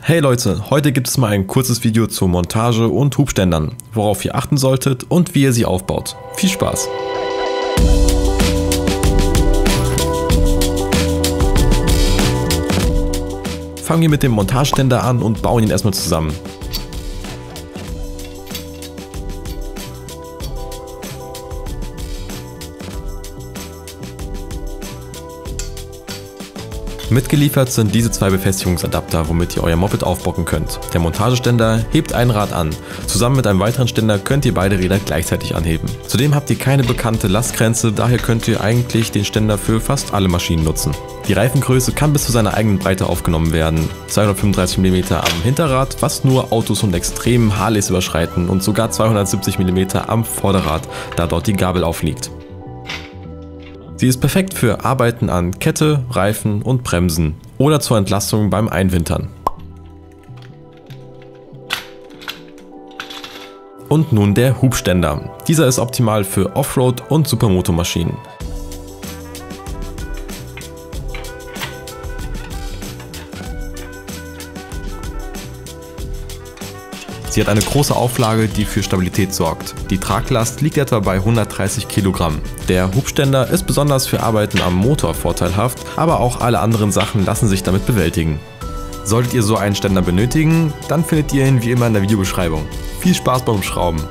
Hey Leute, heute gibt es mal ein kurzes Video zur Montage und Hubständern, worauf ihr achten solltet und wie ihr sie aufbaut. Viel Spaß! Fangen wir mit dem Montageständer an und bauen ihn erstmal zusammen. Mitgeliefert sind diese zwei Befestigungsadapter, womit ihr euer Moped aufbocken könnt. Der Montageständer hebt ein Rad an. Zusammen mit einem weiteren Ständer könnt ihr beide Räder gleichzeitig anheben. Zudem habt ihr keine bekannte Lastgrenze, daher könnt ihr eigentlich den Ständer für fast alle Maschinen nutzen. Die Reifengröße kann bis zu seiner eigenen Breite aufgenommen werden. 235 mm am Hinterrad, was nur Autos und extremen Harleys überschreiten, und sogar 270 mm am Vorderrad, da dort die Gabel aufliegt. Sie ist perfekt für Arbeiten an Kette, Reifen und Bremsen oder zur Entlastung beim Einwintern. Und nun der Hubständer. Dieser ist optimal für Offroad- und Supermoto-Maschinen. Sie hat eine große Auflage, die für Stabilität sorgt. Die Traglast liegt etwa bei 130 Kilogramm. Der Hubständer ist besonders für Arbeiten am Motor vorteilhaft, aber auch alle anderen Sachen lassen sich damit bewältigen. Solltet ihr so einen Ständer benötigen, dann findet ihr ihn wie immer in der Videobeschreibung. Viel Spaß beim Schrauben!